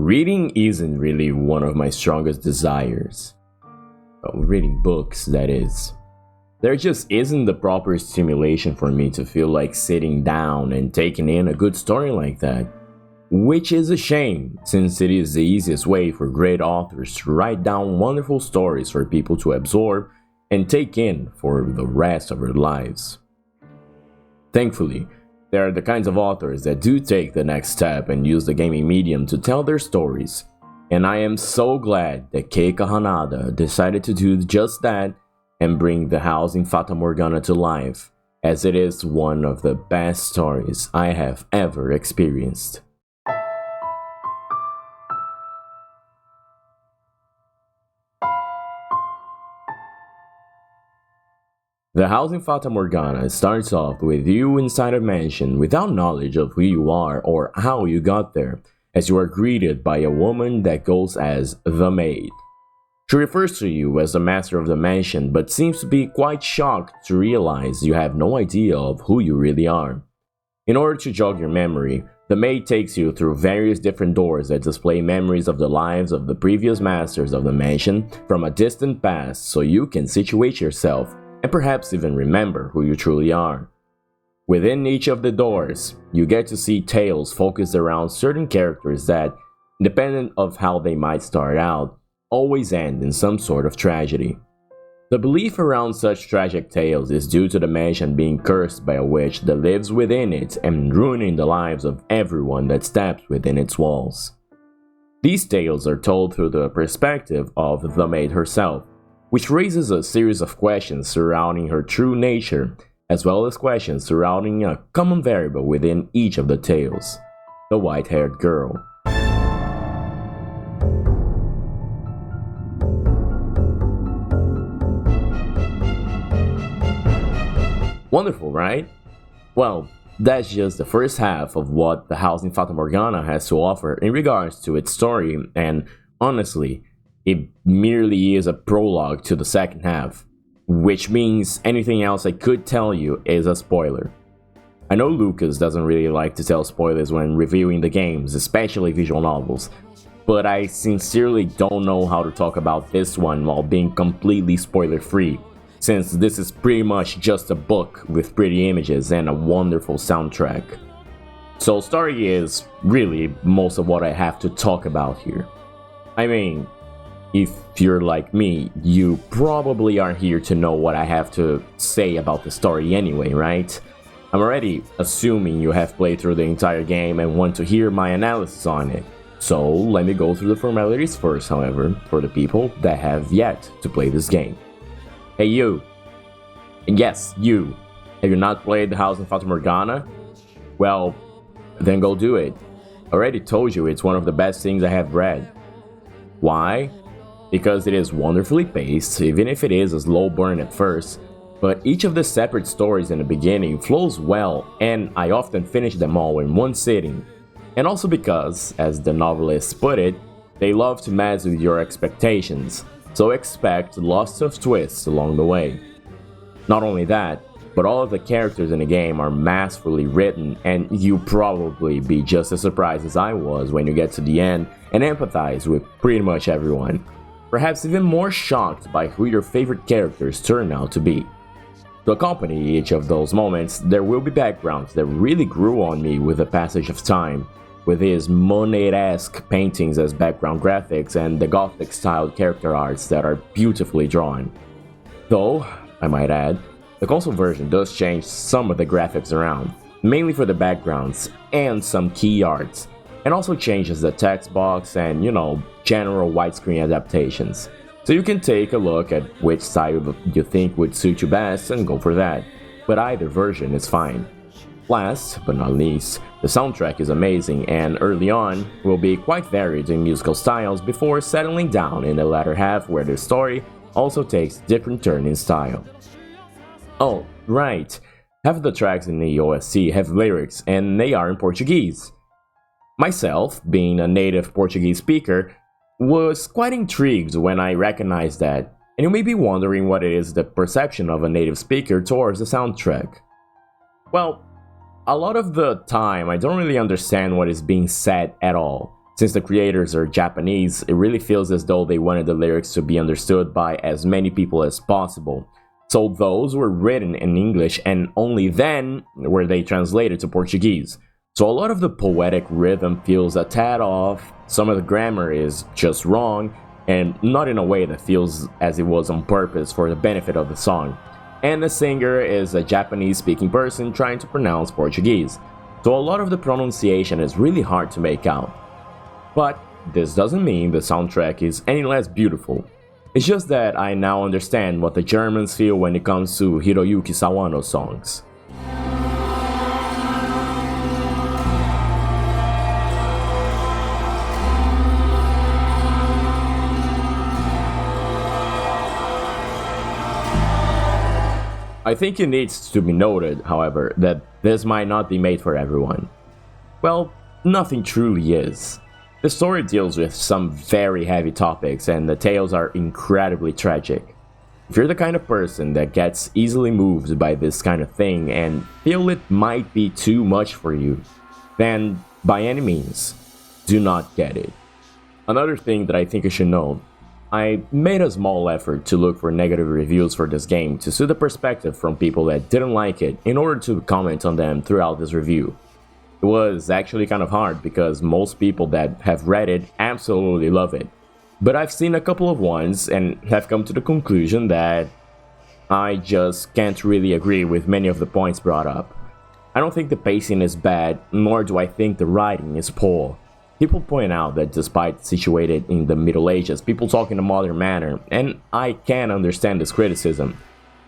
Reading isn't really one of my strongest desires. Reading books, that is. There just isn't the proper stimulation for me to feel like sitting down and taking in a good story like that. Which is a shame, since it is the easiest way for great authors to write down wonderful stories for people to absorb and take in for the rest of their lives. Thankfully, there are the kinds of authors that do take the next step and use the gaming medium to tell their stories, and I am so glad that Keika Hanada decided to do just that and bring the house in Fata Morgana to life, as it is one of the best stories I have ever experienced. The house in Fata Morgana starts off with you inside a mansion without knowledge of who you are or how you got there, as you are greeted by a woman that goes as the maid. She refers to you as the master of the mansion, but seems to be quite shocked to realize you have no idea of who you really are. In order to jog your memory, the maid takes you through various different doors that display memories of the lives of the previous masters of the mansion from a distant past, so you can situate yourself and perhaps even remember who you truly are. Within each of the doors, you get to see tales focused around certain characters that, independent of how they might start out, always end in some sort of tragedy. The belief around such tragic tales is due to the mansion being cursed by a witch that lives within it and ruining the lives of everyone that steps within its walls. These tales are told through the perspective of the maid herself, which raises a series of questions surrounding her true nature, as well as questions surrounding a common variable within each of the tales: the white-haired girl. Wonderful, right? Well, that's just the first half of what the house in Fata Morgana has to offer in regards to its story, and honestly, it merely is a prologue to the second half, which means anything else I could tell you is a spoiler. I know Lucas doesn't really like to tell spoilers when reviewing the games, especially visual novels, but I sincerely don't know how to talk about this one while being completely spoiler-free, since this is pretty much just a book with pretty images and a wonderful soundtrack. So story is really most of what I have to talk about here. I mean, if you're like me, you probably aren't here to know what I have to say about the story anyway, right? I'm already assuming you have played through the entire game and want to hear my analysis on it. So let me go through the formalities first, however, for the people that have yet to play this game. Hey you! And yes, you! Have you not played the house in Fata Morgana? Well, then go do it. I already told you it's one of the best things I have read. Why? Because it is wonderfully paced, even if it is a slow burn at first, but each of the separate stories in the beginning flows well, and I often finish them all in one sitting. And also because, as the novelists put it, they love to mess with your expectations, so expect lots of twists along the way. Not only that, but all of the characters in the game are masterfully written, and you'll probably be just as surprised as I was when you get to the end and empathize with pretty much everyone. Perhaps even more shocked by who your favorite characters turn out to be. To accompany each of those moments, there will be backgrounds that really grew on me with the passage of time, with his Monet-esque paintings as background graphics and the Gothic-styled character arts that are beautifully drawn. Though, I might add, the console version does change some of the graphics around, mainly for the backgrounds and some key arts, and also changes the text box and, general widescreen adaptations. So you can take a look at which style you think would suit you best and go for that, but either version is fine. Last, but not least, the soundtrack is amazing and early on will be quite varied in musical styles before settling down in the latter half where the story also takes a different turn in style. Oh, right, half of the tracks in the OST have lyrics and they are in Portuguese. Myself, being a native Portuguese speaker, was quite intrigued when I recognized that, and you may be wondering what is the perception of a native speaker towards the soundtrack. Well, a lot of the time I don't really understand what is being said at all, Since the creators are Japanese, it really feels as though they wanted the lyrics to be understood by as many people as possible. So those were written in English and only then were they translated to Portuguese. So a lot of the poetic rhythm feels a tad off, some of the grammar is just wrong, and not in a way that feels as it was on purpose for the benefit of the song. And the singer is a Japanese speaking person trying to pronounce Portuguese. So a lot of the pronunciation is really hard to make out. But this doesn't mean the soundtrack is any less beautiful. It's just that I now understand what the Germans feel when it comes to Hiroyuki Sawano's songs. I think it needs to be noted, however, that this might not be made for everyone. Well, nothing truly is. The story deals with some very heavy topics and the tales are incredibly tragic. If you're the kind of person that gets easily moved by this kind of thing and feel it might be too much for you, then by any means, do not get it. Another thing that I think you should know, I made a small effort to look for negative reviews for this game to see the perspective from people that didn't like it in order to comment on them throughout this review. It was actually kind of hard because most people that have read it absolutely love it. But I've seen a couple of ones and have come to the conclusion that I just can't really agree with many of the points brought up. I don't think the pacing is bad, nor do I think the writing is poor. People point out that despite situated in the Middle Ages, people talk in a modern manner, and I can understand this criticism.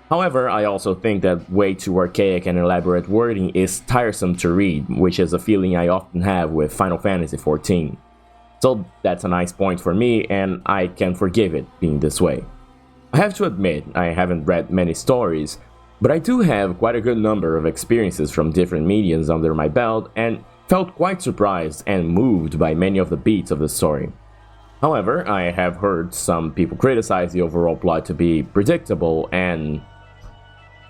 However, I also think that way too archaic and elaborate wording is tiresome to read, which is a feeling I often have with Final Fantasy XIV. So that's a nice point for me, and I can forgive it being this way. I have to admit, I haven't read many stories, but I do have quite a good number of experiences from different mediums under my belt, and felt quite surprised and moved by many of the beats of the story. However, I have heard some people criticize the overall plot to be predictable and,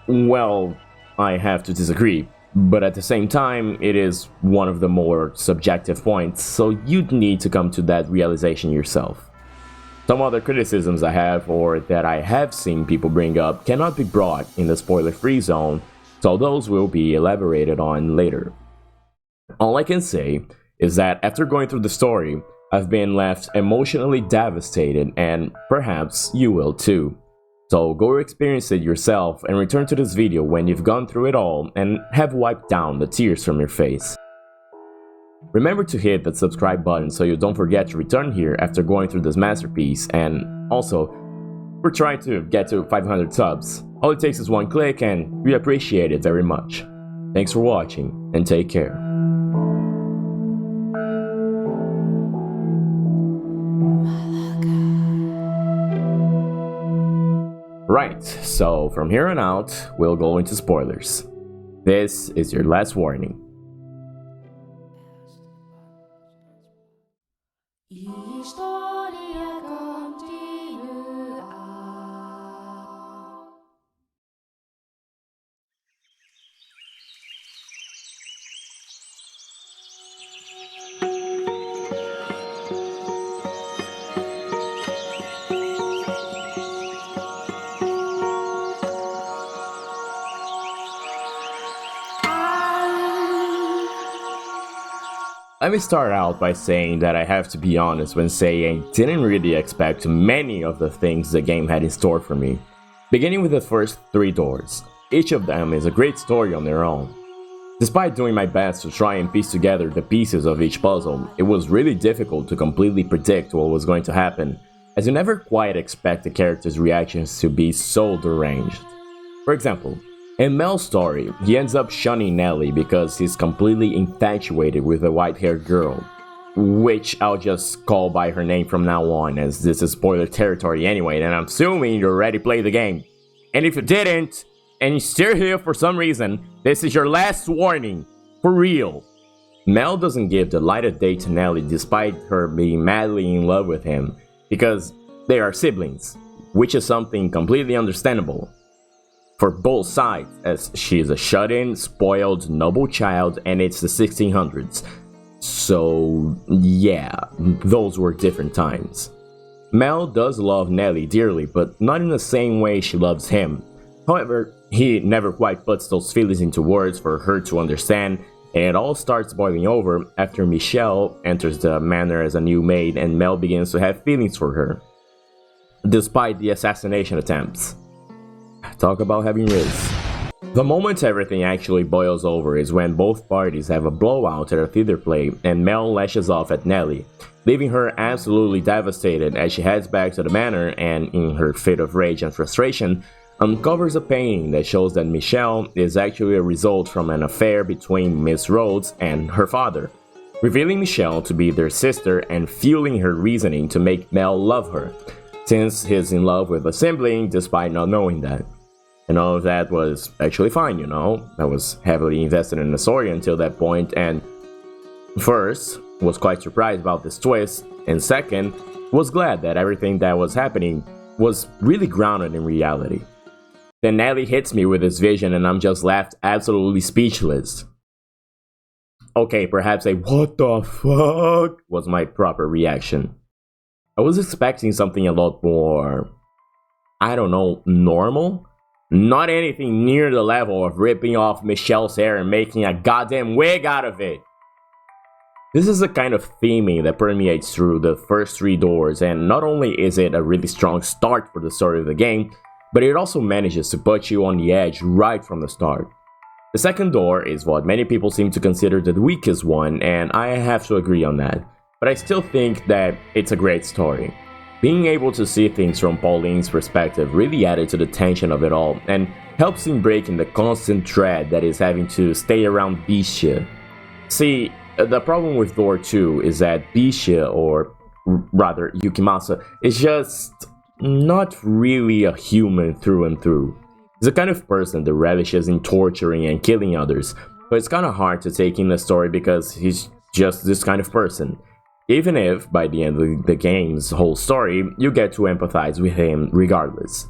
well, I have to disagree, but at the same time, it is one of the more subjective points, so you'd need to come to that realization yourself. Some other criticisms I have, or that I have seen people bring up, cannot be brought in the spoiler-free zone, so those will be elaborated on later. All I can say is that after going through the story, I've been left emotionally devastated, and perhaps you will too. So go experience it yourself and return to this video when you've gone through it all and have wiped down the tears from your face. Remember to hit that subscribe button so you don't forget to return here after going through this masterpiece, and also, we're trying to get to 500 subs. All it takes is one click and we appreciate it very much. Thanks for watching and take care. Right, so from here on out, we'll go into spoilers. This is your last warning. Let me start out by saying that I have to be honest when saying I didn't really expect many of the things the game had in store for me. Beginning with the first 3 doors, each of them is a great story on their own. Despite doing my best to try and piece together the pieces of each puzzle, it was really difficult to completely predict what was going to happen, as you never quite expect the characters' reactions to be so deranged. For example, in Mel's story, he ends up shunning Nelly because he's completely infatuated with a white-haired girl, which I'll just call by her name from now on, as this is spoiler territory anyway, and I'm assuming you already played the game. And if you didn't, and you're still here for some reason, this is your last warning, for real. Mel doesn't give the light of day to Nelly despite her being madly in love with him, because they are siblings, which is something completely understandable for both sides, as she is a shut-in, spoiled, noble child and it's the 1600s. So, yeah, those were different times. Mel does love Nellie dearly, but not in the same way she loves him. However, he never quite puts those feelings into words for her to understand, and it all starts boiling over after Michelle enters the manor as a new maid and Mel begins to have feelings for her, despite the assassination attempts. Talk about having risks. The moment everything actually boils over is when both parties have a blowout at a theater play and Mel lashes off at Nellie, leaving her absolutely devastated as she heads back to the manor and, in her fit of rage and frustration, uncovers a painting that shows that Michelle is actually a result from an affair between Miss Rhodes and her father, revealing Michelle to be their sister and fueling her reasoning to make Mel love her, since he's in love with a sibling despite not knowing that. And all of that was actually fine, you know. I was heavily invested in the story until that point, and first, was quite surprised about this twist, and second, was glad that everything that was happening was really grounded in reality. Then Nellie hits me with this vision, and I'm just left absolutely speechless. Okay, perhaps a "what the fuck" was my proper reaction. I was expecting something a lot more, I don't know, normal? Not anything near the level of ripping off Michelle's hair and making a goddamn wig out of it. This is the kind of theming that permeates through the first three doors, and not only is it a really strong start for the story of the game, but it also manages to put you on the edge right from the start. The second door is what many people seem to consider the weakest one, and I have to agree on that, but I still think that it's a great story. Being able to see things from Pauline's perspective really added to the tension of it all, and helps in breaking the constant dread that is having to stay around Bisha. See, the problem with Door 2 is that Bisha, or rather Yukimasa, is just not really a human through and through. He's the kind of person that relishes in torturing and killing others, but it's kinda hard to take in the story because he's just this kind of person. Even if, by the end of the game's whole story, you get to empathize with him regardless.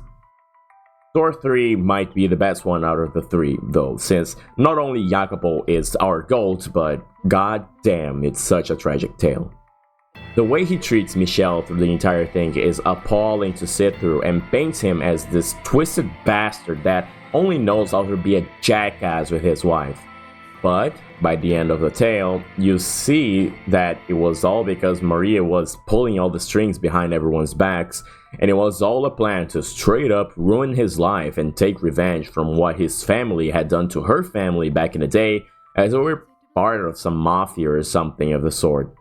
Door 3 might be the best one out of the three, though, since not only Jacopo is our GOAT, but god damn, it's such a tragic tale. The way he treats Michelle through the entire thing is appalling to sit through and paints him as this twisted bastard that only knows how to be a jackass with his wife. But, by the end of the tale, you see that it was all because Maria was pulling all the strings behind everyone's backs, and it was all a plan to straight up ruin his life and take revenge from what his family had done to her family back in the day, as they were part of some mafia or something of the sort.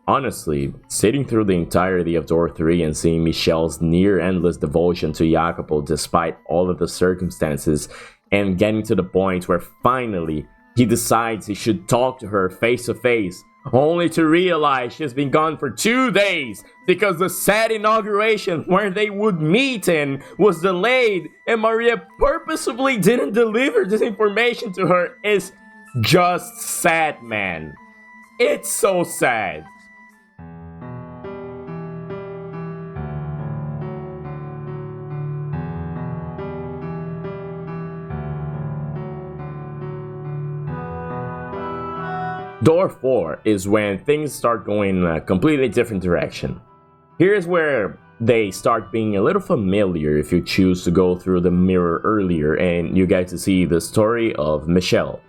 Honestly, sitting through the entirety of Door 3 and seeing Michelle's near-endless devotion to Jacopo despite all of the circumstances, and getting to the point where finally he decides he should talk to her face to face, only to realize she's been gone for 2 days because the sad inauguration where they would meet in was delayed and Maria purposefully didn't deliver this information to her is just sad, man. It's so sad. Door 4 is when things start going in a completely different direction. Here's where they start being a little familiar if you choose to go through the mirror earlier and you get to see the story of Michelle.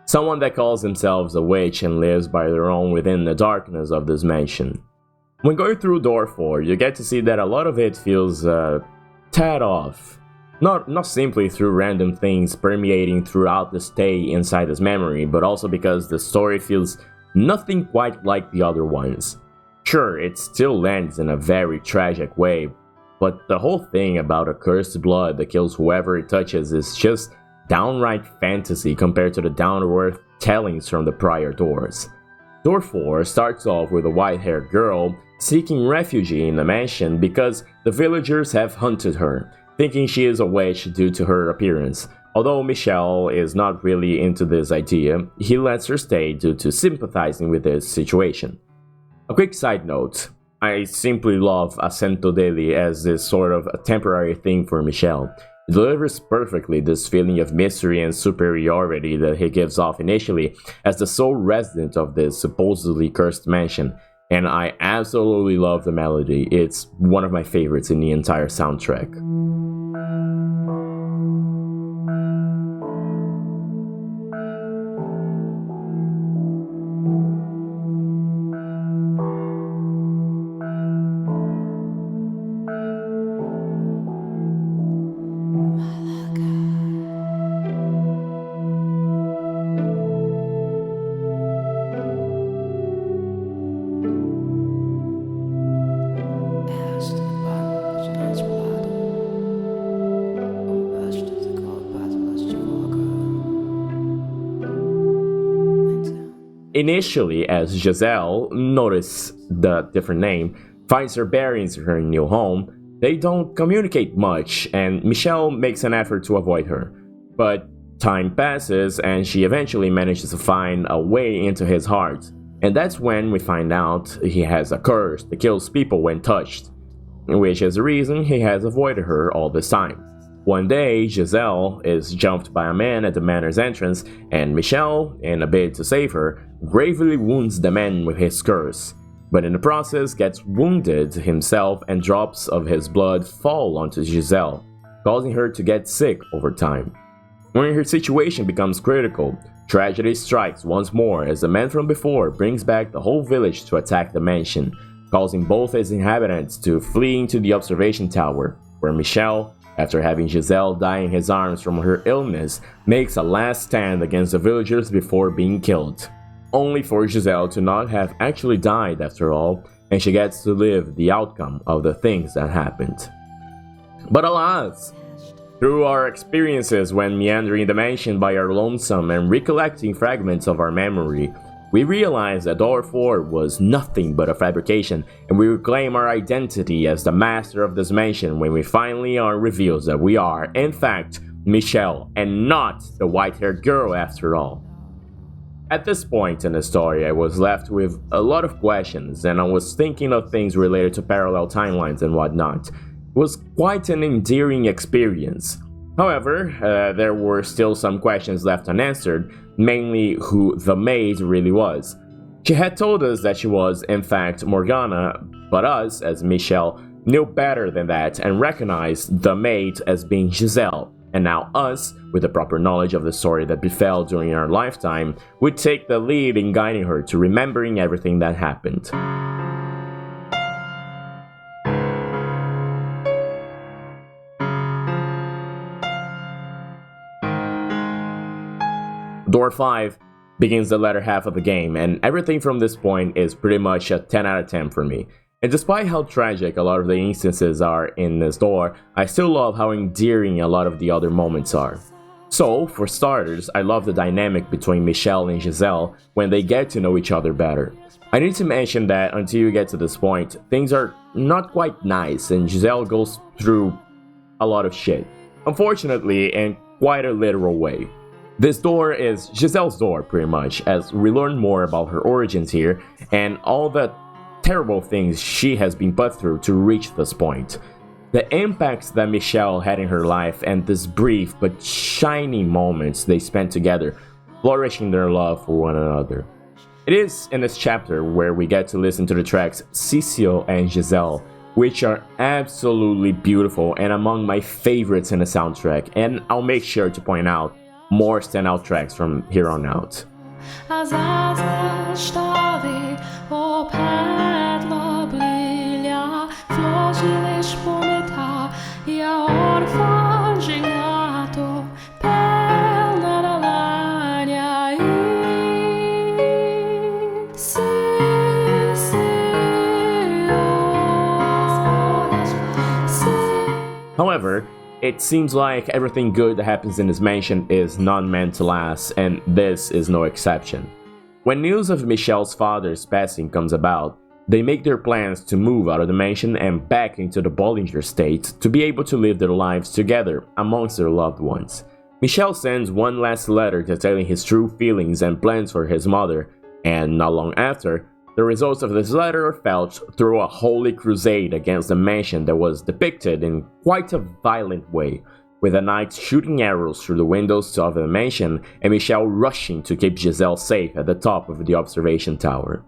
Someone that calls themselves a witch and lives by their own within the darkness of this mansion. When going through Door 4, you get to see that a lot of it feels tad off. Not simply through random things permeating throughout the stay inside his memory, but also because the story feels nothing quite like the other ones. Sure, it still lands in a very tragic way, but the whole thing about a cursed blood that kills whoever it touches is just downright fantasy compared to the down-to-earth tellings from the prior doors. Door 4 starts off with a white-haired girl seeking refuge in the mansion because the villagers have hunted her, thinking she is a witch due to her appearance. Although Michelle is not really into this idea, he lets her stay due to sympathizing with this situation. A quick side note, I simply love Accento Deli as this sort of a temporary thing for Michelle. delivers perfectly this feeling of mystery and superiority that he gives off initially as the sole resident of this supposedly cursed mansion. And I absolutely love the melody. It's one of my favorites in the entire soundtrack. Initially, as Giselle, notice the different name, finds her bearings in her new home, they don't communicate much, and Michelle makes an effort to avoid her. But time passes, and she eventually manages to find a way into his heart. And that's when we find out he has a curse that kills people when touched, which is the reason he has avoided her all this time. One day, Giselle is jumped by a man at the manor's entrance, and Michelle, in a bid to save her, gravely wounds the man with his curse, but in the process gets wounded himself and drops of his blood fall onto Giselle, causing her to get sick over time. When her situation becomes critical, tragedy strikes once more as the man from before brings back the whole village to attack the mansion, causing both its inhabitants to flee into the observation tower, where Michelle, after having Giselle die in his arms from her illness, makes a last stand against the villagers before being killed, only for Giselle to not have actually died after all, and she gets to live the outcome of the things that happened. But alas, through our experiences when meandering the mansion by our lonesome and recollecting fragments of our memory, we realize that Door 4 was nothing but a fabrication, and we reclaim our identity as the master of this mansion when we finally are revealed that we are, in fact, Michelle, and not the white-haired girl after all. At this point in the story, I was left with a lot of questions, and I was thinking of things related to parallel timelines and whatnot. It was quite an endearing experience. However, there were still some questions left unanswered, mainly who the maid really was. She had told us that she was, in fact, Morgana, but us, as Michelle, knew better than that and recognized the maid as being Giselle. And now us, with the proper knowledge of the story that befell during our lifetime, would take the lead in guiding her to remembering everything that happened. Door 5 begins the latter half of the game, and everything from this point is pretty much a 10 out of 10 for me. And despite how tragic a lot of the instances are in this door, I still love how endearing a lot of the other moments are. So, for starters, I love the dynamic between Michelle and Giselle when they get to know each other better. I need to mention that until you get to this point, things are not quite nice and Giselle goes through a lot of shit. Unfortunately, in quite a literal way. This door is Giselle's door, pretty much, as we learn more about her origins here and all the terrible things she has been put through to reach this point. The impacts that Michelle had in her life and this brief but shining moments they spent together, flourishing their love for one another. It is in this chapter where we get to listen to the tracks Cecile and Giselle, which are absolutely beautiful and among my favorites in the soundtrack, and I'll make sure to point out more standout tracks from here on out. As asas stawi, o pedlo brilha, flor de lespometa, e a orfa gignato, perna da lagna, However, it seems like everything good that happens in this mansion is not meant to last, and this is no exception. When news of Michelle's father's passing comes about, they make their plans to move out of the mansion and back into the Bollinger state to be able to live their lives together amongst their loved ones. Michelle sends one last letter detailing his true feelings and plans for his mother, and not long after, the results of this letter are felt through a holy crusade against the mansion that was depicted in quite a violent way. with the knights shooting arrows through the windows of the mansion and Michelle rushing to keep Giselle safe at the top of the observation tower.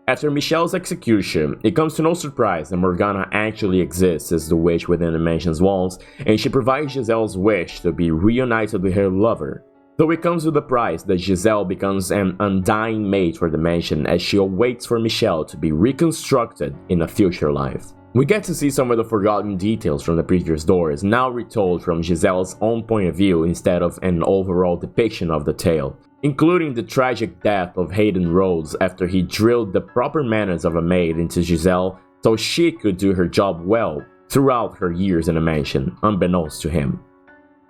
After Michelle's execution, it comes to no surprise that Morgana actually exists as the witch within the mansion's walls, and she provides Giselle's wish to be reunited with her lover, though it comes with a price that Giselle becomes an undying mate for the mansion as she awaits for Michelle to be reconstructed in a future life. We get to see some of the forgotten details from the previous doors, now retold from Giselle's own point of view instead of an overall depiction of the tale, including the tragic death of Hayden Rhodes after he drilled the proper manners of a maid into Giselle so she could do her job well throughout her years in the mansion, unbeknownst to him.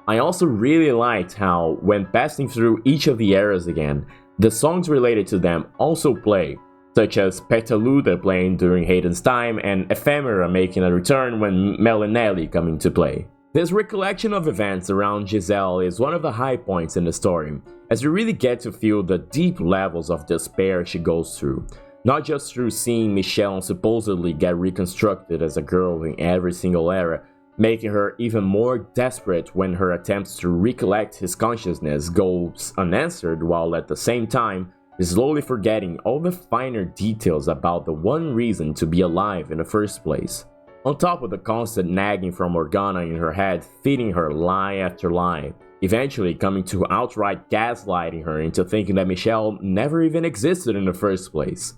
I also really liked how, when passing through each of the eras again, the songs related to them also play, such as Petaluda playing during Hayden's time and Ephemera making a return when Melanelli come into play. This recollection of events around Giselle is one of the high points in the story, as you really get to feel the deep levels of despair she goes through, not just through seeing Michelle supposedly get reconstructed as a girl in every single era, making her even more desperate when her attempts to recollect his consciousness goes unanswered, while at the same time slowly forgetting all the finer details about the one reason to be alive in the first place. On top of the constant nagging from Morgana in her head, feeding her lie after lie, eventually coming to outright gaslighting her into thinking that Michelle never even existed in the first place.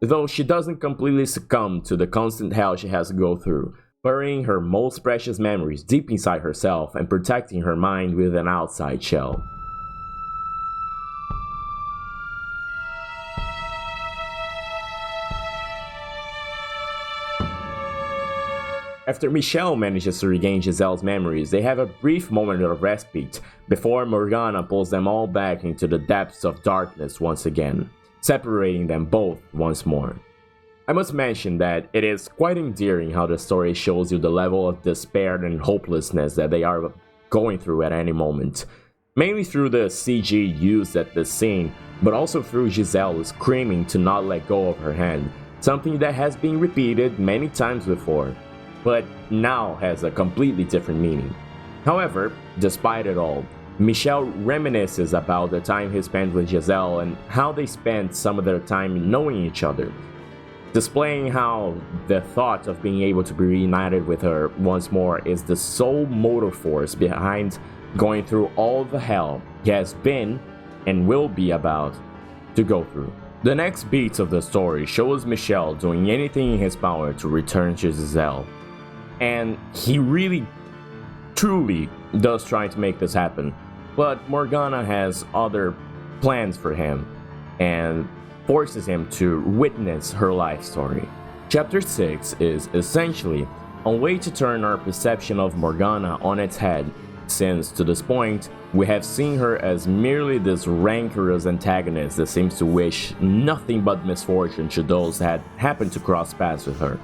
Though she doesn't completely succumb to the constant hell she has to go through, burying her most precious memories deep inside herself and protecting her mind with an outside shell. After Michelle manages to regain Giselle's memories, they have a brief moment of respite before Morgana pulls them all back into the depths of darkness once again, separating them both once more. I must mention that it is quite endearing how the story shows you the level of despair and hopelessness that they are going through at any moment, mainly through the CG used at this scene, but also through Giselle screaming to not let go of her hand, something that has been repeated many times before, but now has a completely different meaning. However, despite it all, Michelle reminisces about the time he spent with Giselle and how they spent some of their time knowing each other, displaying how the thought of being able to be reunited with her once more is the sole motor force behind going through all the hell he has been and will be about to go through. The next beats of the story shows Michelle doing anything in his power to return to Giselle, and he really, truly does try to make this happen, but Morgana has other plans for him and forces him to witness her life story. Chapter 6 is essentially a way to turn our perception of Morgana on its head, since to this point we have seen her as merely this rancorous antagonist that seems to wish nothing but misfortune to those that happen to cross paths with her.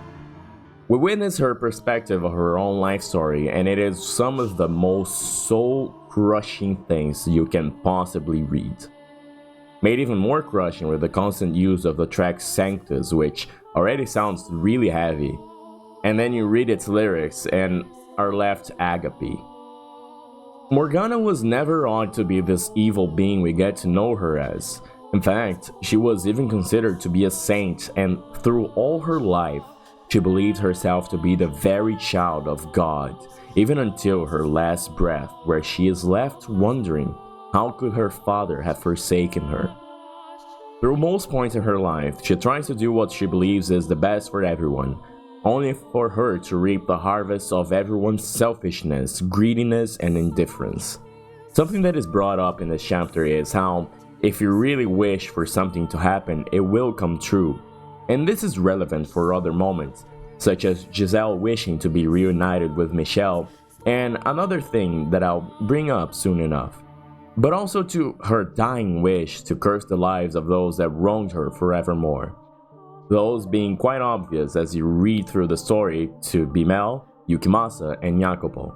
We witness her perspective of her own life story, and it is some of the most soul-crushing things you can possibly read. Made even more crushing with the constant use of the track Sanctus, which already sounds really heavy, and then you read its lyrics and are left agape. Morgana was never ought to be this evil being we get to know her as. In fact, she was even considered to be a saint, and through all her life, she believed herself to be the very child of God, even until her last breath, where she is left wondering how could her father have forsaken her. Through most points in her life, she tries to do what she believes is the best for everyone, only for her to reap the harvest of everyone's selfishness, greediness, and indifference. Something that is brought up in this chapter is how, if you really wish for something to happen, it will come true. And this is relevant for other moments, such as Giselle wishing to be reunited with Michelle, and another thing that I'll bring up soon enough, but also to her dying wish to curse the lives of those that wronged her forevermore. Those being quite obvious as you read through the story to Bimel, Yukimasa, and Jacopo.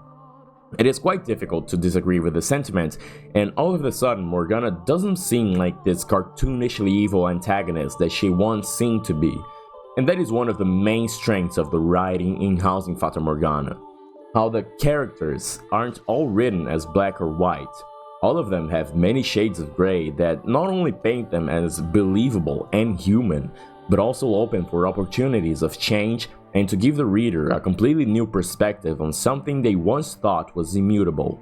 It is quite difficult to disagree with the sentiment, and all of a sudden Morgana doesn't seem like this cartoonishly evil antagonist that she once seemed to be, and that is one of the main strengths of the writing in Housing Fata Morgana. how the characters aren't all written as black or white. All of them have many shades of gray that not only paint them as believable and human, but also open for opportunities of change and to give the reader a completely new perspective on something they once thought was immutable.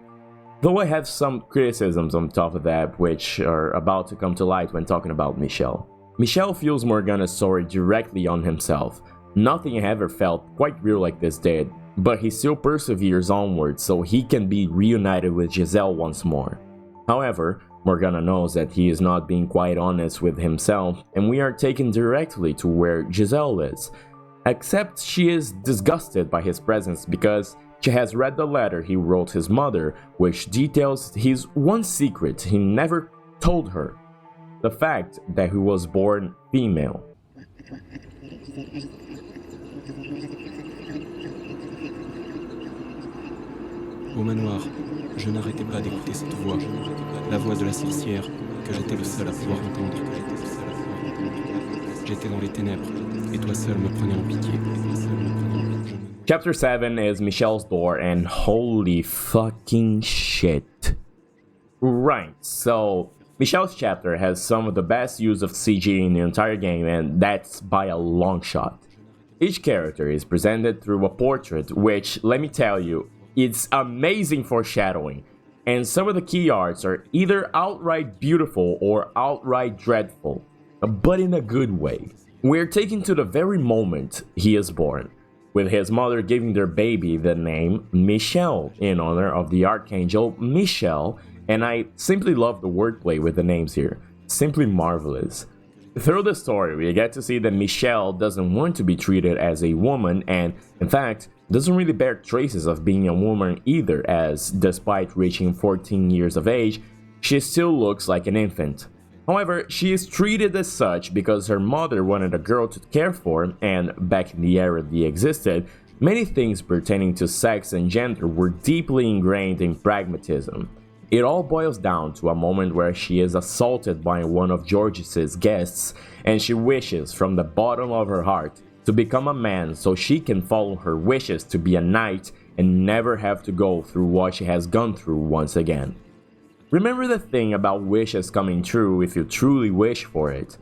Though I have some criticisms on top of that, which are about to come to light when talking about Michel. Michel feels Morgana's story directly on himself. Nothing ever felt quite real like this did, but he still perseveres onward so he can be reunited with Giselle once more. However, Morgana knows that he is not being quite honest with himself, and we are taken directly to where Giselle is. Except she is disgusted by his presence because she has read the letter he wrote his mother, which details his one secret he never told her: the fact that he was born female. Au manoir, je n'arrêtais pas d'écouter cette voix, la voix de la sorcière que j'étais le seul à pouvoir entendre. J'étais dans les ténèbres, et toi seul me prenais en pitié. Chapter 7 is Michel's door, and holy fucking shit. Right, so Michel's chapter has some of the best use of CG in the entire game, and that's by a long shot. Each character is presented through a portrait, which, let me tell you, it's amazing foreshadowing, and some of the key arts are either outright beautiful or outright dreadful, but in a good way. We're taken to the very moment he is born, with his mother giving their baby the name Michel in honor of the archangel Michel, and I simply love the wordplay with the names here, simply marvelous. Through the story, we get to see that Michel doesn't want to be treated as a woman, and in fact, doesn't really bear traces of being a woman either, as despite reaching 14 years of age, she still looks like an infant. However, she is treated as such because her mother wanted a girl to care for, and back in the era they existed, many things pertaining to sex and gender were deeply ingrained in pragmatism. It all boils down to a moment where she is assaulted by one of Georges' guests, and she wishes from the bottom of her heart to become a man so she can follow her wishes to be a knight and never have to go through what she has gone through once again. Remember the thing about wishes coming true if you truly wish for it?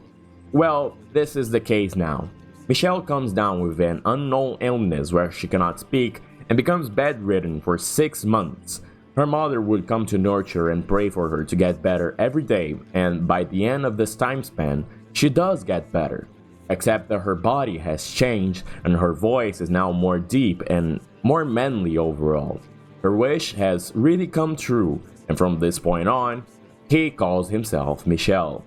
Well, this is the case now. Michel comes down with an unknown illness where she cannot speak and becomes bedridden for 6 months. Her mother would come to nurture and pray for her to get better every day, and by the end of this time span, she does get better. Except that her body has changed and her voice is now more deep and more manly overall. Her wish has really come true, and from this point on, he calls himself Michel.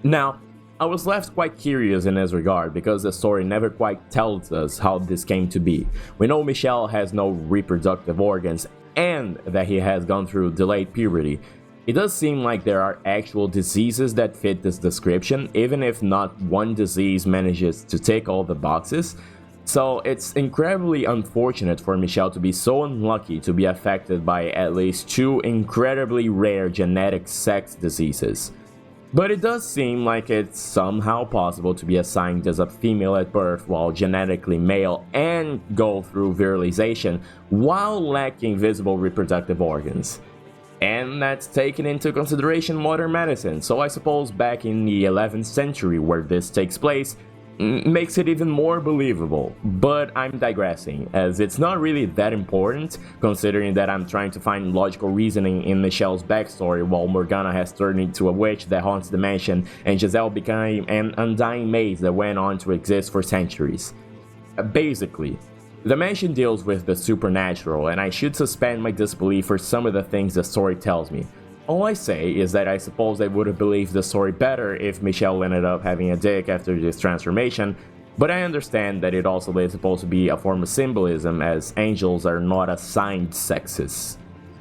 Now, I was left quite curious in this regard because the story never quite tells us how this came to be. We know Michel has no reproductive organs and that he has gone through delayed puberty. It does seem like there are actual diseases that fit this description, even if not one disease manages to tick all the boxes. So it's incredibly unfortunate for Michel to be so unlucky to be affected by at least 2 incredibly rare genetic sex diseases. But it does seem like it's somehow possible to be assigned as a female at birth while genetically male and go through virilization while lacking visible reproductive organs. And that's taken into consideration modern medicine, so I suppose back in the 11th century where this takes place, makes it even more believable. But I'm digressing, as it's not really that important, considering that I'm trying to find logical reasoning in Michel's backstory while Morgana has turned into a witch that haunts the mansion, and Giselle became an undying maze that went on to exist for centuries. Basically, the mansion deals with the supernatural, and I should suspend my disbelief for some of the things the story tells me. All I say is that I suppose I would have believed the story better if Michel ended up having a dick after this transformation, but I understand that it also is supposed to be a form of symbolism, as angels are not assigned sexes.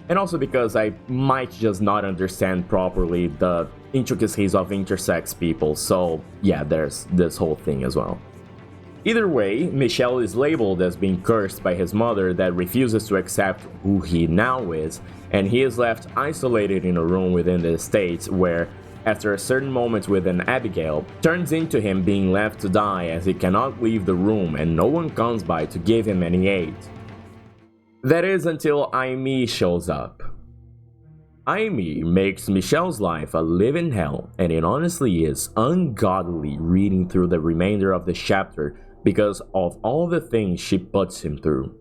And also because I might just not understand properly the intricacies of intersex people, so yeah, there's this whole thing as well. Either way, Michel is labeled as being cursed by his mother that refuses to accept who he now is, and he is left isolated in a room within the estate where, after a certain moment with an Abigail, turns into him being left to die as he cannot leave the room and no one comes by to give him any aid. That is until Aimee shows up. Aimee makes Michelle's life a living hell, and it honestly is ungodly reading through the remainder of the chapter because of all the things she puts him through.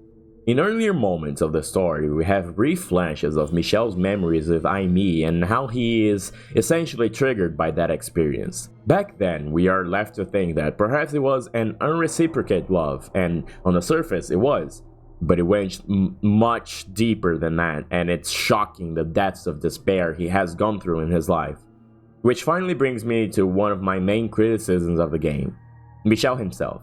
In earlier moments of the story, we have brief flashes of Michelle's memories with Aimee and how he is essentially triggered by that experience. Back then, we are left to think that perhaps it was an unreciprocated love, and on the surface it was. But it went much deeper than that, and it's shocking the depths of despair he has gone through in his life. Which finally brings me to one of my main criticisms of the game, Michel himself.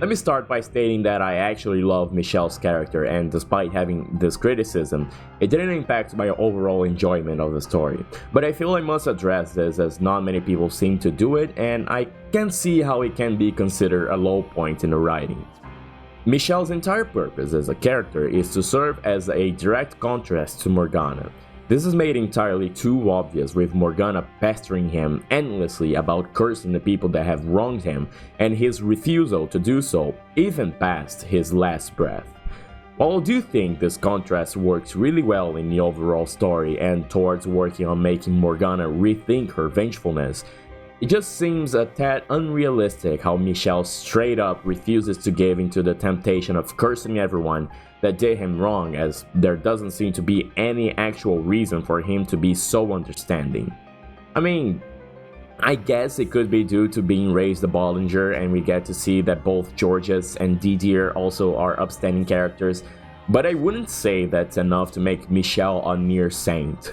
Let me start by stating that I actually love Michelle's character, and despite having this criticism, it didn't impact my overall enjoyment of the story. But I feel I must address this as not many people seem to do it, and I can see how it can be considered a low point in the writing. Michelle's entire purpose as a character is to serve as a direct contrast to Morgana. This is made entirely too obvious, with Morgana pestering him endlessly about cursing the people that have wronged him, and his refusal to do so even past his last breath. While I do think this contrast works really well in the overall story and towards working on making Morgana rethink her vengefulness, it just seems a tad unrealistic how Michelle straight up refuses to give in to the temptation of cursing everyone that did him wrong, as there doesn't seem to be any actual reason for him to be so understanding. I mean, I guess it could be due to being raised a Bollinger and we get to see that both Georges and Didier also are upstanding characters, but I wouldn't say that's enough to make Michelle a near saint.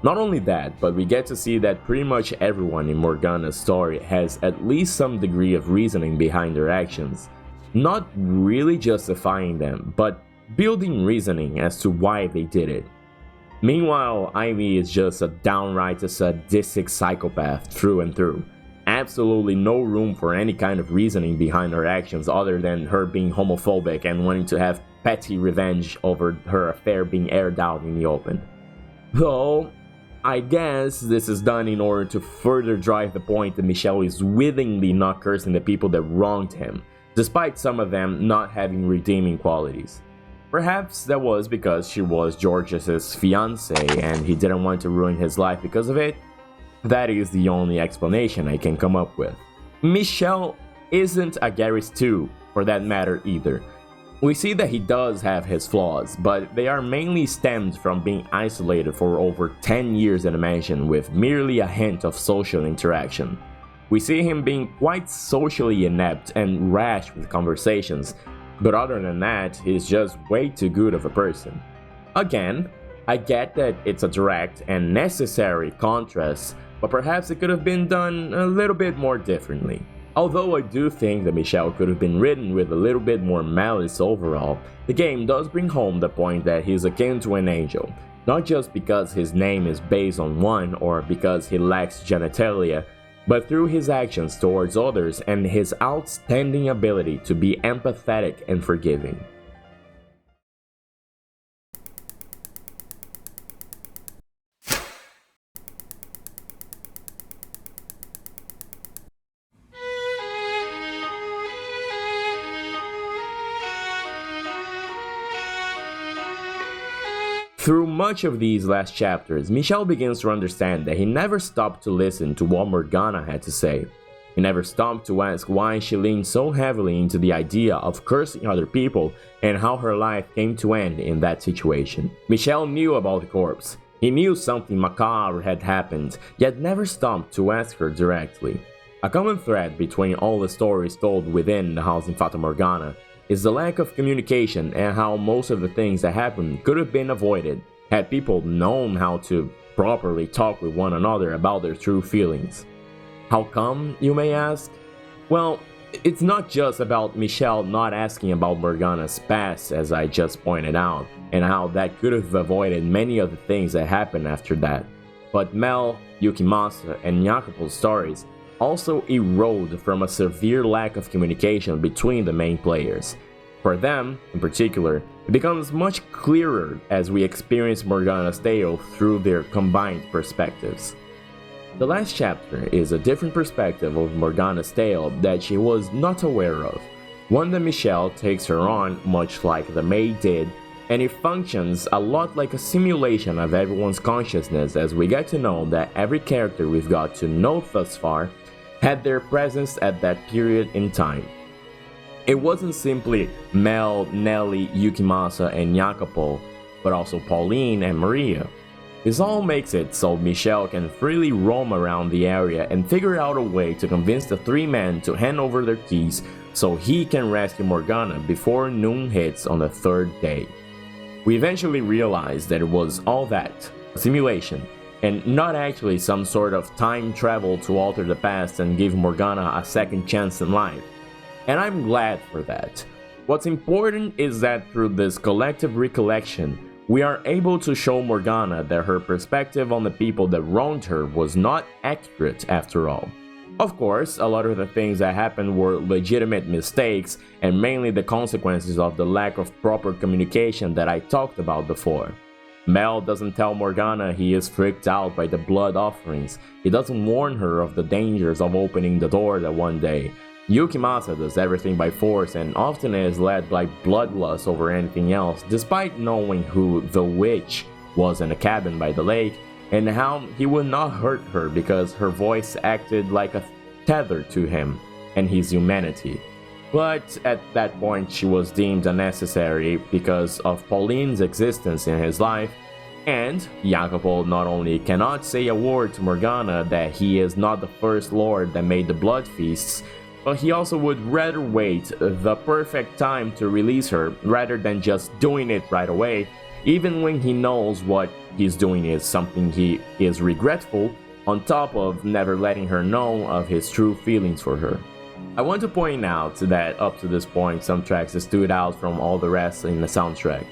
Not only that, but we get to see that pretty much everyone in Morgana's story has at least some degree of reasoning behind their actions. Not really justifying them, but building reasoning as to why they did it. Meanwhile, Aimee is just a downright sadistic psychopath through and through. Absolutely no room for any kind of reasoning behind her actions other than her being homophobic and wanting to have petty revenge over her affair being aired out in the open. Though, I guess this is done in order to further drive the point that Michelle is willingly not cursing the people that wronged him, despite some of them not having redeeming qualities. Perhaps that was because she was Georges' fiancée and he didn't want to ruin his life because of it. That is the only explanation I can come up with. Michel isn't a Garrus 2, for that matter either. We see that he does have his flaws, but they are mainly stemmed from being isolated for over 10 years in a mansion with merely a hint of social interaction. We see him being quite socially inept and rash with conversations, but other than that, he's just way too good of a person. Again, I get that it's a direct and necessary contrast, but perhaps it could have been done a little bit more differently. Although I do think that Michel could have been written with a little bit more malice overall, the game does bring home the point that he's akin to an angel, not just because his name is based on one or because he lacks genitalia, but through his actions towards others and his outstanding ability to be empathetic and forgiving. Through much of these last chapters, Michel begins to understand that he never stopped to listen to what Morgana had to say. He never stopped to ask why she leaned so heavily into the idea of cursing other people and how her life came to end in that situation. Michel knew about the corpse. He knew something macabre had happened, yet never stopped to ask her directly. A common thread between all the stories told within the house in Fata Morgana is the lack of communication and how most of the things that happened could have been avoided had people known how to properly talk with one another about their true feelings. How come, you may ask? Well, it's not just about Michel not asking about Morgana's past, as I just pointed out, and how that could have avoided many of the things that happened after that, but Mel, Yukimasa, and Jacopo's stories also erode from a severe lack of communication between the main players. For them, in particular, it becomes much clearer as we experience Morgana's tale through their combined perspectives. The last chapter is a different perspective of Morgana's tale that she was not aware of, one that Michelle takes her on much like the maid did, and it functions a lot like a simulation of everyone's consciousness as we get to know that every character we've got to know thus far had their presence at that period in time. It wasn't simply Mel, Nelly, Yukimasa, and Jacopo, but also Pauline and Maria. This all makes it so Michelle can freely roam around the area and figure out a way to convince the three men to hand over their keys so he can rescue Morgana before noon hits on the third day. We eventually realize that it was all that, a simulation, and not actually some sort of time travel to alter the past and give Morgana a second chance in life. And I'm glad for that. What's important is that through this collective recollection, we are able to show Morgana that her perspective on the people that wronged her was not accurate after all. Of course, a lot of the things that happened were legitimate mistakes and mainly the consequences of the lack of proper communication that I talked about before. Mel doesn't tell Morgana he is freaked out by the blood offerings. He doesn't warn her of the dangers of opening the door that one day. Yukimasa does everything by force and often is led by bloodlust over anything else, despite knowing who the witch was in a cabin by the lake, and how he would not hurt her because her voice acted like a tether to him and his humanity. But at that point she was deemed unnecessary because of Pauline's existence in his life, and Jacopo not only cannot say a word to Morgana that he is not the first lord that made the blood feasts, but he also would rather wait the perfect time to release her rather than just doing it right away, even when he knows what he's doing is something he is regretful, on top of never letting her know of his true feelings for her. I want to point out that up to this point some tracks stood out from all the rest in the soundtrack,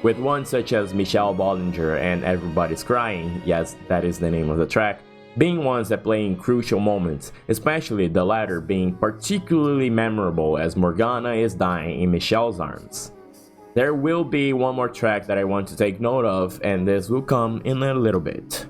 with ones such as Michelle Bollinger and Everybody's Crying, yes, that is the name of the track, being ones that play in crucial moments, especially the latter being particularly memorable as Morgana is dying in Michelle's arms. There will be one more track that I want to take note of, and this will come in a little bit.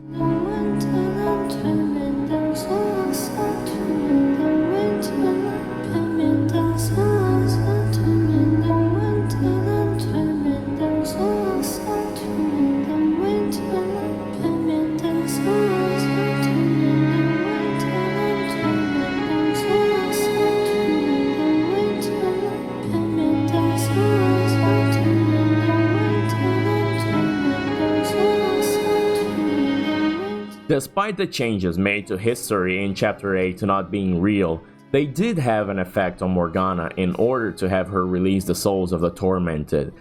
Despite the changes made to history in Chapter 8 not being real, they did have an effect on Morgana in order to have her release the souls of the tormented,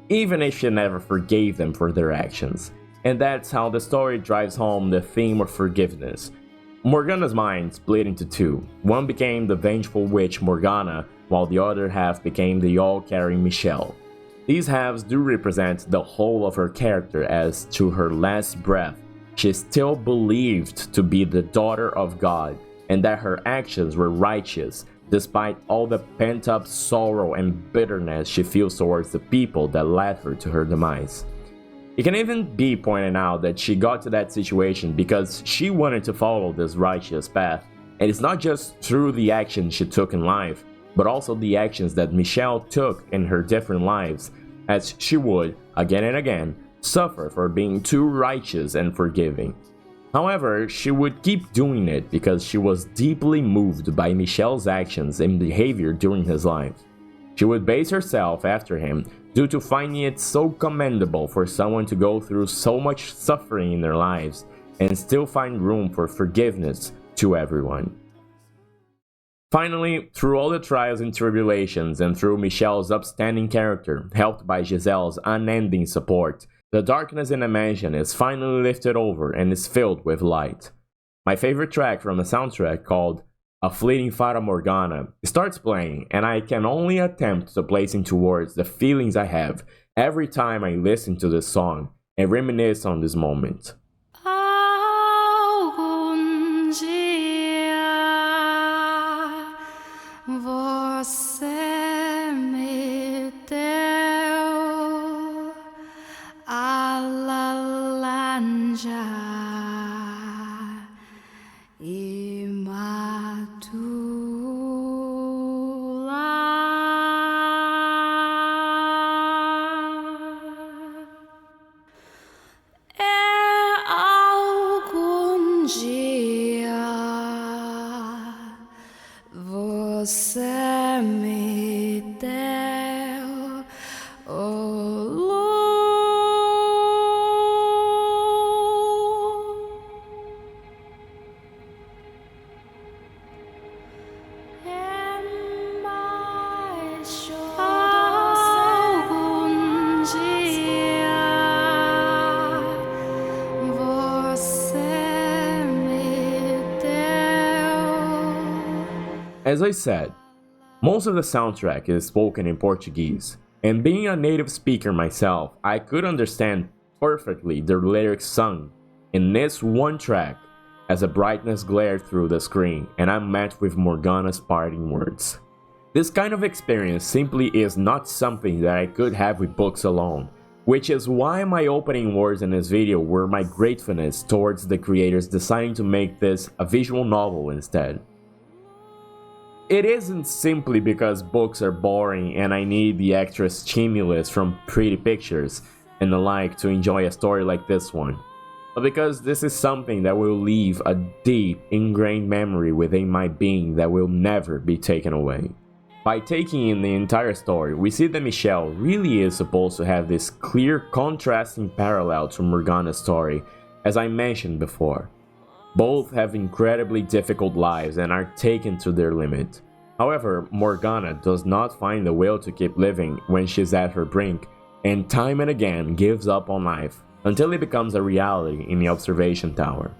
even if she never forgave them for their actions. And that's how the story drives home the theme of forgiveness. Morgana's mind split into two. One became the vengeful witch Morgana, while the other half became the all-caring Michelle. These halves do represent the whole of her character, as to her last breath she still believed to be the daughter of God, and that her actions were righteous, despite all the pent-up sorrow and bitterness she feels towards the people that led her to her demise. It can even be pointed out that she got to that situation because she wanted to follow this righteous path, and it's not just through the actions she took in life, but also the actions that Michelle took in her different lives, as she would, again and again, suffer for being too righteous and forgiving. However, she would keep doing it because she was deeply moved by Michelle's actions and behavior during his life. She would base herself after him due to finding it so commendable for someone to go through so much suffering in their lives and still find room for forgiveness to everyone. Finally, through all the trials and tribulations and through Michelle's upstanding character, helped by Giselle's unending support, the darkness in the mansion is finally lifted over and is filled with light. My favorite track from the soundtrack, called A Fleeting Fata Morgana, starts playing, and I can only attempt to place into words the feelings I have every time I listen to this song and reminisce on this moment. Algum dia As I said, most of the soundtrack is spoken in Portuguese, and being a native speaker myself, I could understand perfectly the lyrics sung in this one track as the brightness glared through the screen and I'm met with Morgana's parting words. This kind of experience simply is not something that I could have with books alone, which is why my opening words in this video were my gratefulness towards the creators deciding to make this a visual novel instead. It isn't simply because books are boring and I need the extra stimulus from pretty pictures and the like to enjoy a story like this one, but because this is something that will leave a deep, ingrained memory within my being that will never be taken away. By taking in the entire story, we see that Michelle really is supposed to have this clear contrasting parallel to Morgana's story, as I mentioned before. Both have incredibly difficult lives and are taken to their limit. However, Morgana does not find the will to keep living when she's at her brink, and time and again gives up on life until it becomes a reality in the observation tower.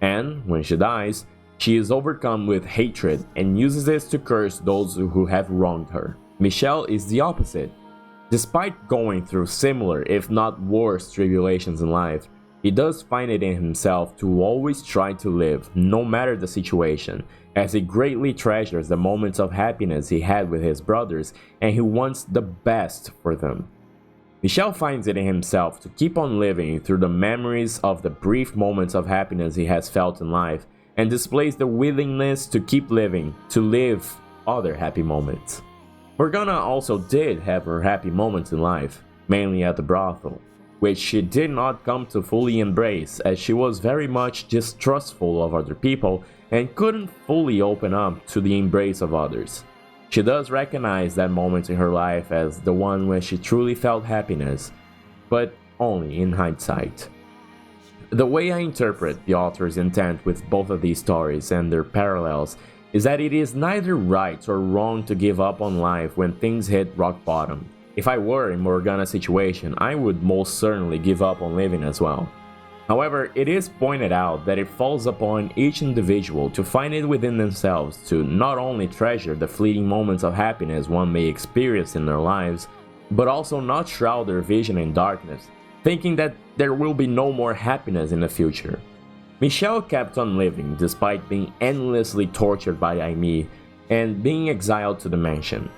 And when she dies, she is overcome with hatred and uses this to curse those who have wronged her. Michelle is the opposite. Despite going through similar, if not worse, tribulations in life, he does find it in himself to always try to live, no matter the situation, as he greatly treasures the moments of happiness he had with his brothers and he wants the best for them. Michelle finds it in himself to keep on living through the memories of the brief moments of happiness he has felt in life and displays the willingness to keep living, to live other happy moments. Morgana also did have her happy moments in life, mainly at the brothel, which she did not come to fully embrace as she was very much distrustful of other people and couldn't fully open up to the embrace of others. She does recognize that moment in her life as the one where she truly felt happiness, but only in hindsight. The way I interpret the author's intent with both of these stories and their parallels is that it is neither right or wrong to give up on life when things hit rock bottom. If I were in Morgana's situation, I would most certainly give up on living as well. However, it is pointed out that it falls upon each individual to find it within themselves to not only treasure the fleeting moments of happiness one may experience in their lives, but also not shroud their vision in darkness, thinking that there will be no more happiness in the future. Michelle kept on living despite being endlessly tortured by Aimee and being exiled to the mansion,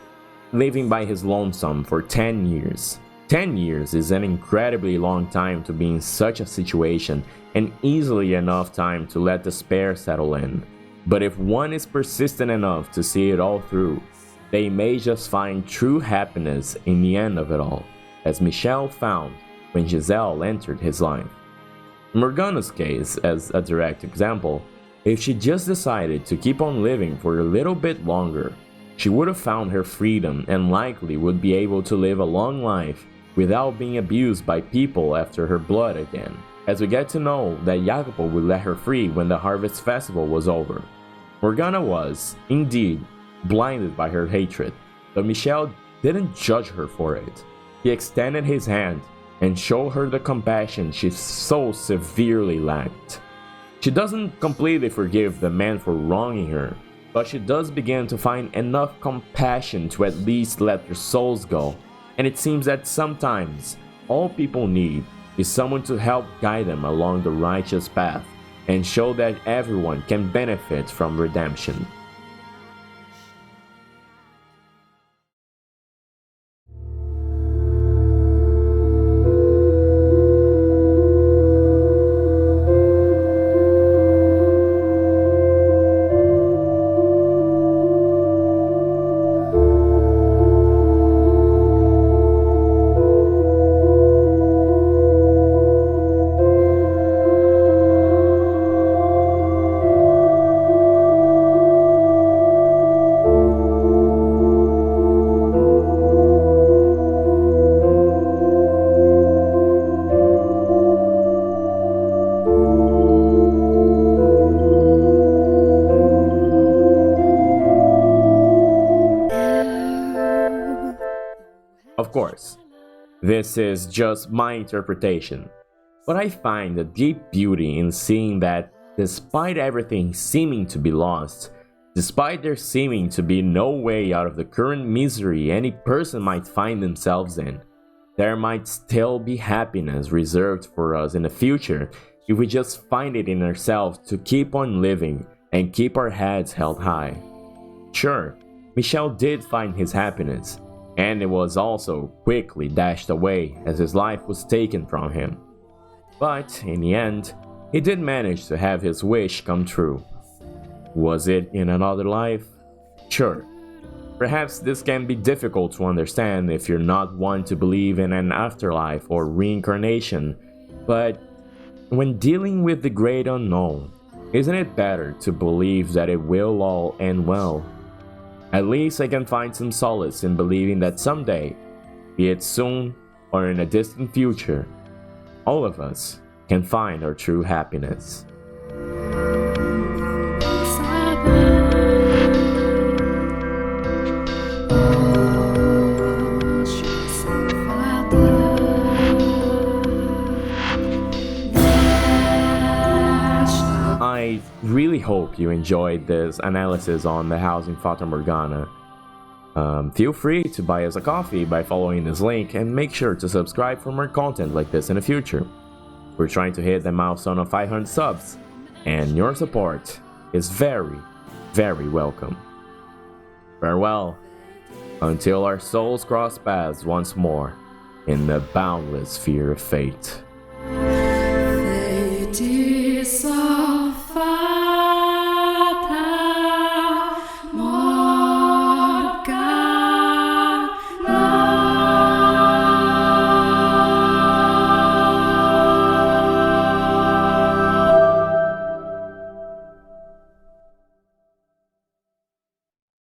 living by his lonesome for 10 years. 10 years is an incredibly long time to be in such a situation and easily enough time to let despair settle in. But if one is persistent enough to see it all through, they may just find true happiness in the end of it all, as Michelle found when Giselle entered his life. In Morgana's case, as a direct example, if she just decided to keep on living for a little bit longer, she would have found her freedom and likely would be able to live a long life without being abused by people after her blood again, as we get to know that Jacopo would let her free when the harvest festival was over. Morgana was, indeed, blinded by her hatred, but Michel didn't judge her for it. He extended his hand and showed her the compassion she so severely lacked. She doesn't completely forgive the man for wronging her, but she does begin to find enough compassion to at least let their souls go, and it seems that sometimes all people need is someone to help guide them along the righteous path and show that everyone can benefit from redemption. Of course, this is just my interpretation, but I find a deep beauty in seeing that, despite everything seeming to be lost, Despite there seeming to be no way out of the current misery any person might find themselves in, there might still be happiness reserved for us in the future if we just find it in ourselves to keep on living and keep our heads held high. Sure, Michel did find his happiness, and it was also quickly dashed away as his life was taken from him. But in the end, he did manage to have his wish come true. Was it in another life? Sure. Perhaps this can be difficult to understand if you're not one to believe in an afterlife or reincarnation, but when dealing with the great unknown, isn't it better to believe that it will all end well? At least I can find some solace in believing that someday, be it soon or in a distant future, all of us can find our true happiness. I really hope you enjoyed this analysis on the house in Fata Morgana. Feel free to buy us a coffee by following this link, and make sure to subscribe for more content like this in the future. We're trying to hit the milestone of 500 subs, and your support is very, very welcome. Farewell, until our souls cross paths once more in the boundless sphere of fate. Fate is